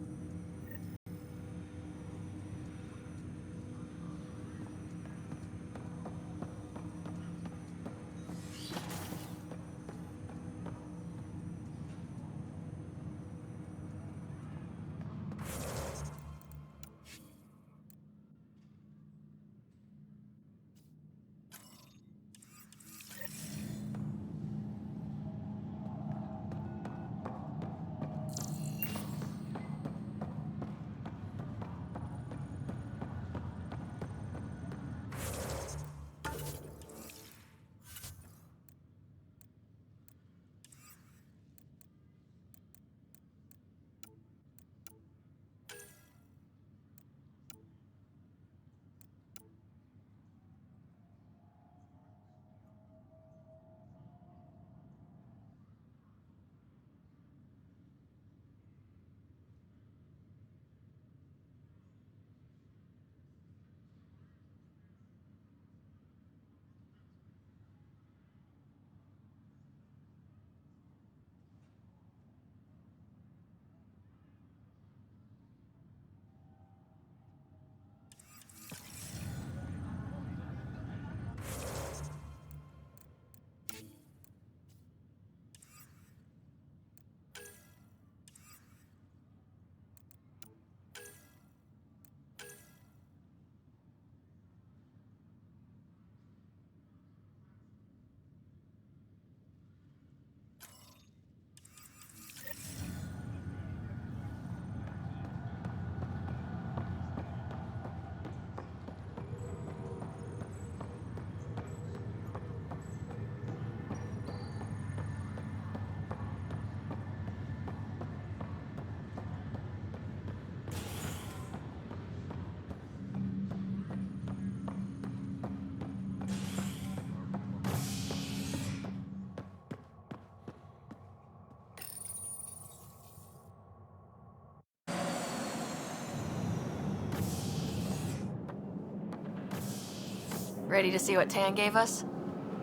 Ready to see what Tan gave us?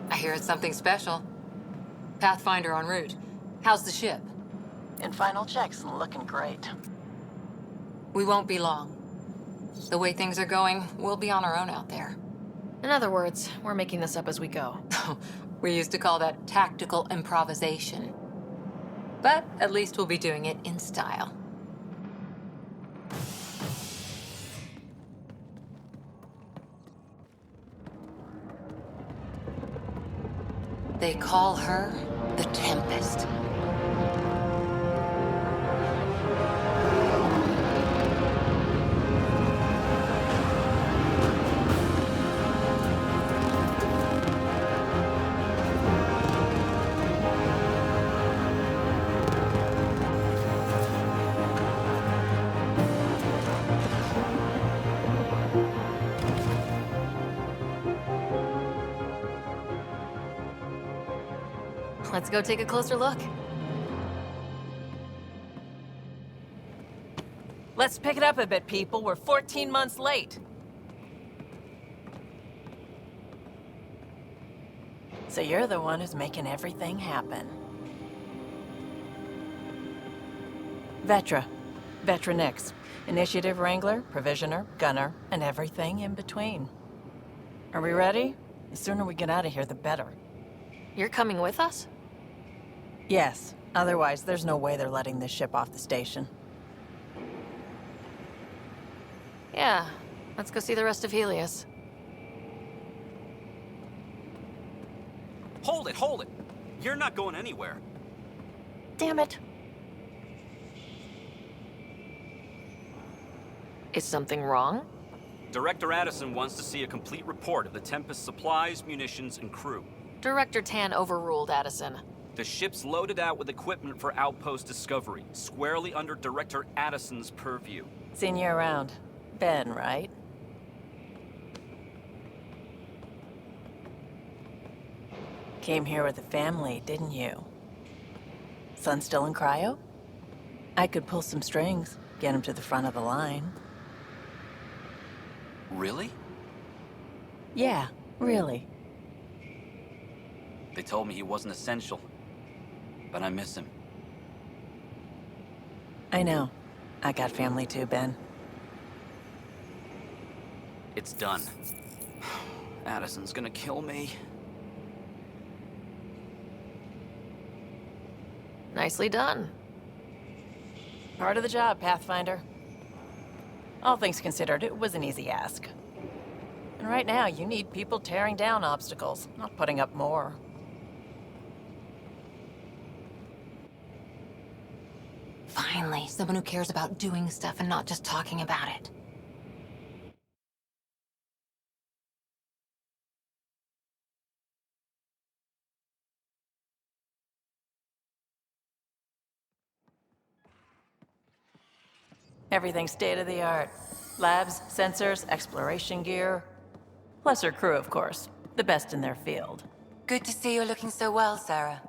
I hear it's something special. Pathfinder en route. How's the ship? In final checks and looking great. We won't be long. The way things are going, we'll be on our own out there. In other words, we're making this up as we go. We used to call that tactical improvisation. But at least we'll be doing it in style. They call her the Tempest. Let's go take a closer look. Let's pick it up a bit, people. We're 14 months late. So you're the one who's making everything happen. Vetra. Vetra Nix. Initiative Wrangler, Provisioner, Gunner, and everything in between. Are we ready? The sooner we get out of here, the better. You're coming with us? Yes. Otherwise, there's no way they're letting this ship off the station. Yeah. Let's go see the rest of Helios. Hold it, hold it! You're not going anywhere. Damn it. Is something wrong? Director Addison wants to see a complete report of the Tempest's supplies, munitions, and crew. Director Tan overruled Addison. The ship's loaded out with equipment for outpost discovery, squarely under Director Addison's purview. Seen you around. Ben, right? Came here with the family, didn't you? Son still in cryo? I could pull some strings, get him to the front of the line. Really? Yeah, really. They told me he wasn't essential, but I miss him. I know. I got family too, Ben. It's done. Addison's gonna kill me. Nicely done. Part of the job, Pathfinder. All things considered, it was an easy ask. And right now, you need people tearing down obstacles, not putting up more. Finally, someone who cares about doing stuff and not just talking about it. Everything's state-of-the-art. Labs, sensors, exploration gear. Plus her crew, of course. The best in their field. Good to see you looking so well, Sarah.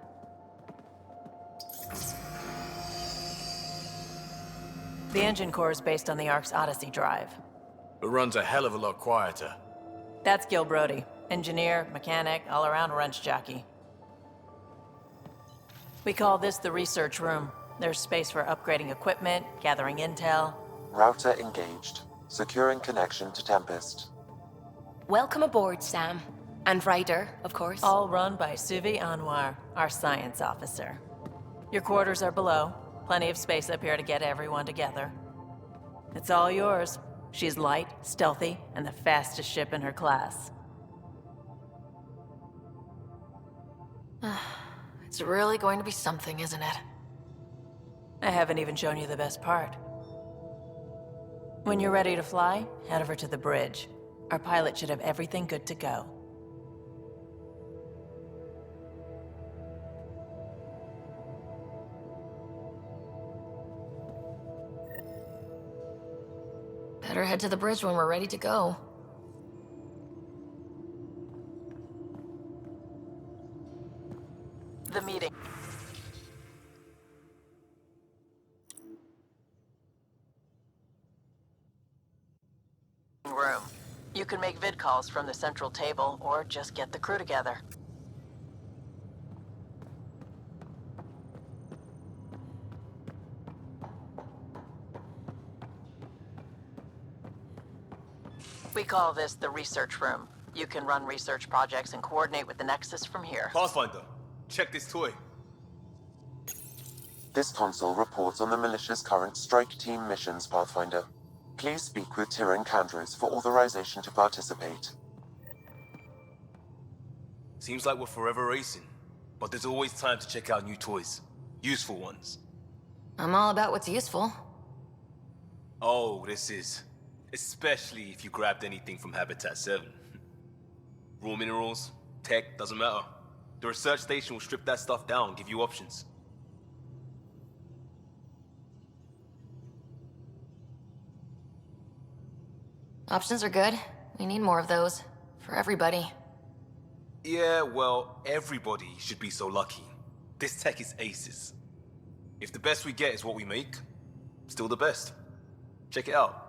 The engine core is based on the Ark's Odyssey drive. It runs a hell of a lot quieter. That's Gil Brody. Engineer, mechanic, all-around wrench jockey. We call this the research room. There's space for upgrading equipment, gathering intel. Router engaged. Securing connection to Tempest. Welcome aboard, Sam. And Ryder, of course. All run by Suvi Anwar, our science officer. Your quarters are below. Plenty of space up here to get everyone together. It's all yours. She's light, stealthy, and the fastest ship in her class. It's really going to be something, isn't it? I haven't even shown you the best part. When you're ready to fly, head over to the bridge. Our pilot should have everything good to go. Better head to the bridge when we're ready to go. The meeting. Room. You You can make vid calls from the central table, or just get the crew together. We call this the research room. You can run research projects and coordinate with the Nexus from here. Pathfinder, check this toy. This console reports on the militia's current strike team missions, Pathfinder. Please speak with Tyrion Candros for authorization to participate. Seems like we're forever racing, but there's always time to check out new toys. Useful ones. I'm all about what's useful. Oh, this is. Especially if you grabbed anything from Habitat 7. Raw minerals, tech, doesn't matter. The research station will strip that stuff down, give you options. Options are good. We need more of those. For everybody. Yeah, well, everybody should be so lucky. This tech is aces. If the best we get is what we make, still the best. Check it out.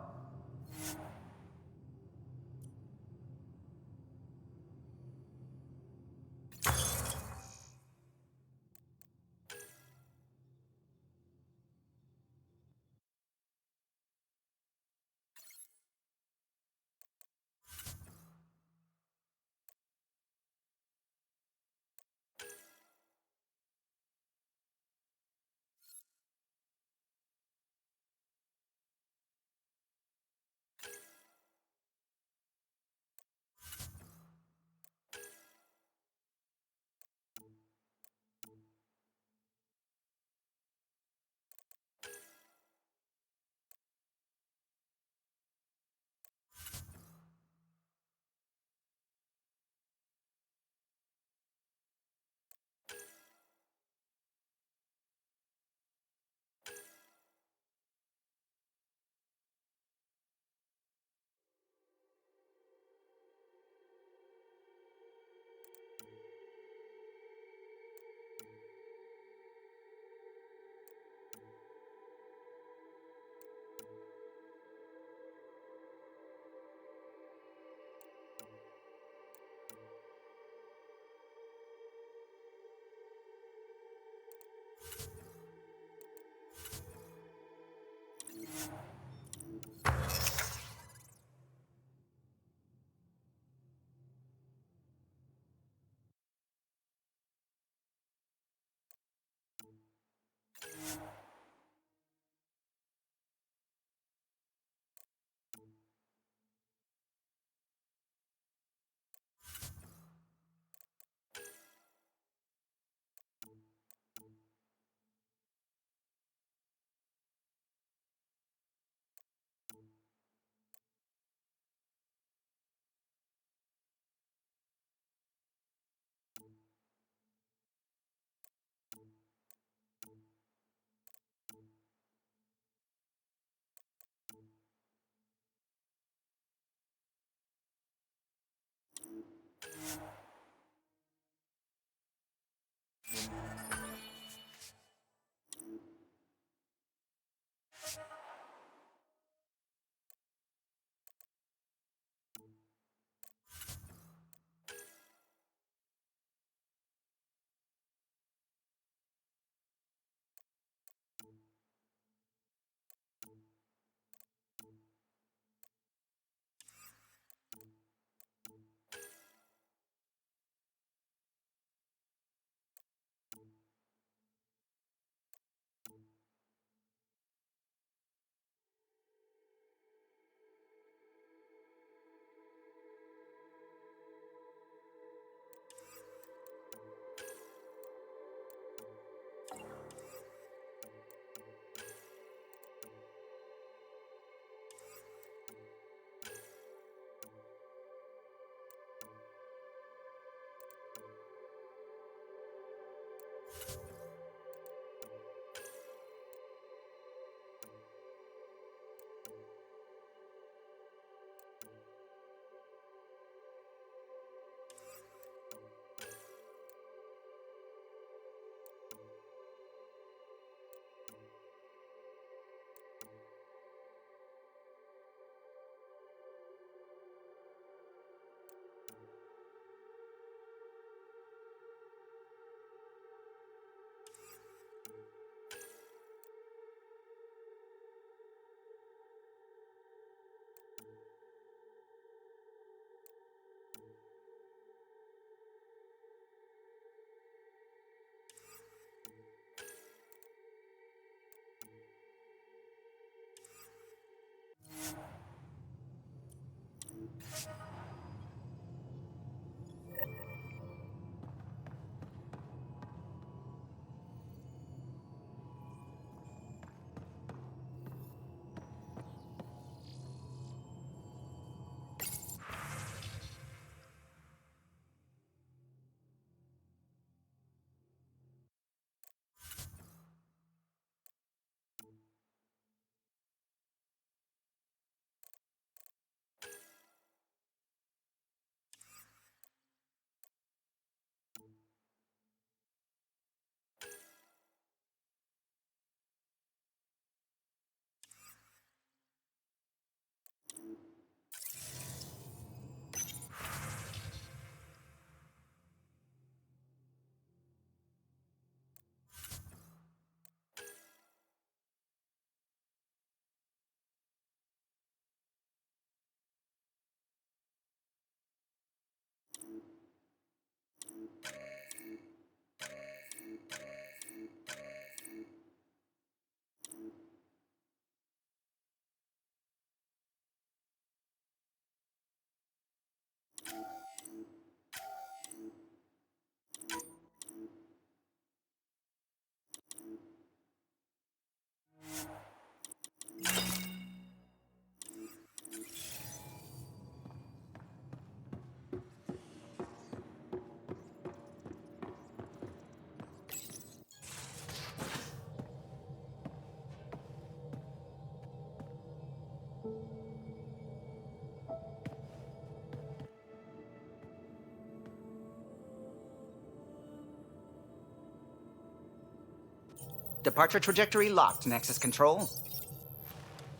Departure trajectory locked, Nexus Control.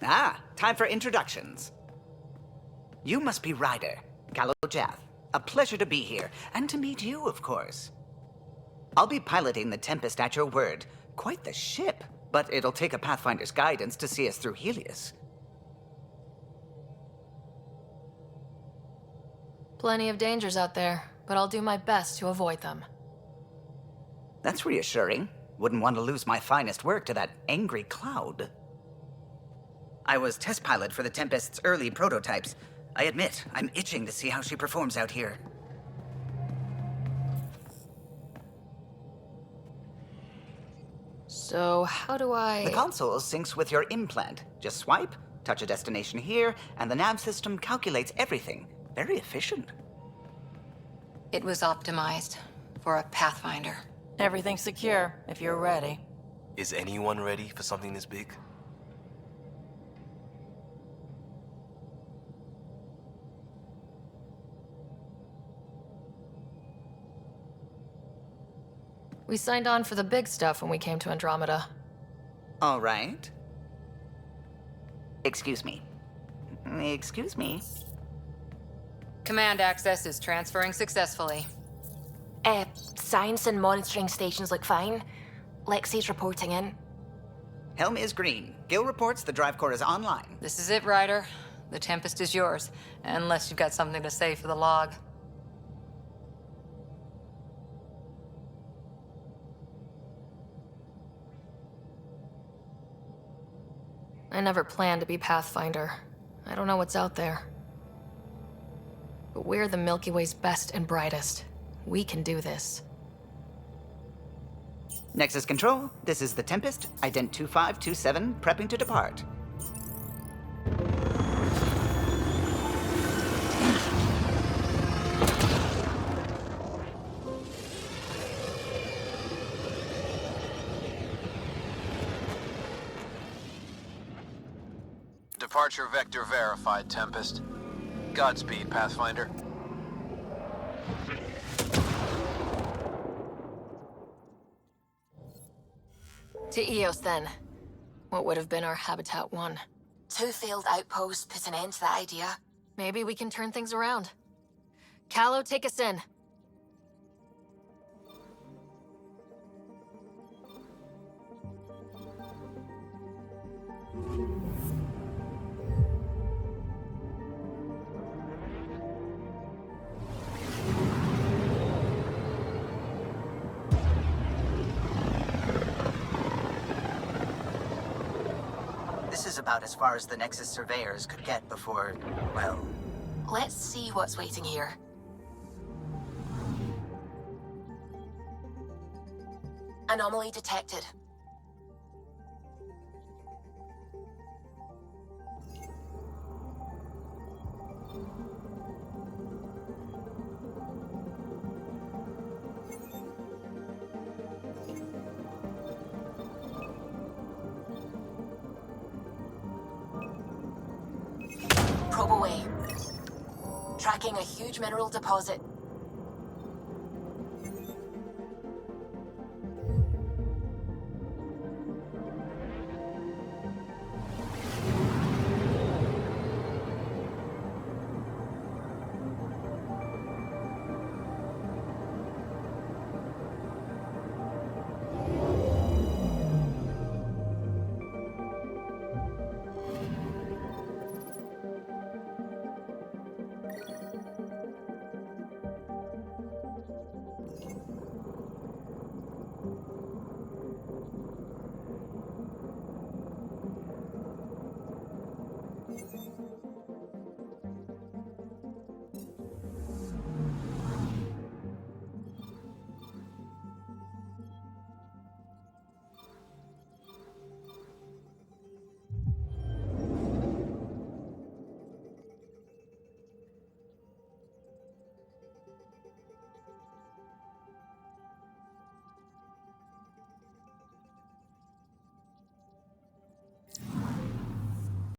Ah, time for introductions. You must be Ryder, Gallo Jath. A pleasure to be here, and to meet you, of course. I'll be piloting the Tempest at your word. Quite the ship, but it'll take a Pathfinder's guidance to see us through Helios. Plenty of dangers out there, but I'll do my best to avoid them. That's reassuring. Wouldn't want to lose my finest work to that angry cloud. I was test pilot for the Tempest's early prototypes. I admit, I'm itching to see how she performs out here. So, how do I... The console syncs with your implant. Just swipe, touch a destination here, and the nav system calculates everything. Very efficient. It was optimized for a Pathfinder. Everything's secure, if you're ready. Is anyone ready for something this big? We signed on for the big stuff when we came to Andromeda. All right. Excuse me. Excuse me. Command access is transferring successfully. Science and monitoring stations look fine. Lexi's reporting in. Helm is green. Gil reports the drive core is online. This is it, Ryder. The Tempest is yours, unless you've got something to say for the log. I never planned to be Pathfinder. I don't know what's out there. But we're the Milky Way's best and brightest. We can do this. Nexus Control, this is the Tempest, Ident 2527, prepping to depart. Departure vector verified, Tempest. Godspeed, Pathfinder. To Eos, then. What would have been our Habitat 1? 2 failed outposts put an end to that idea. Maybe we can turn things around. Callow, take us in. This is about as far as the Nexus surveyors could get before, well... Let's see what's waiting here. Anomaly detected. Probe away. Tracking a huge mineral deposit.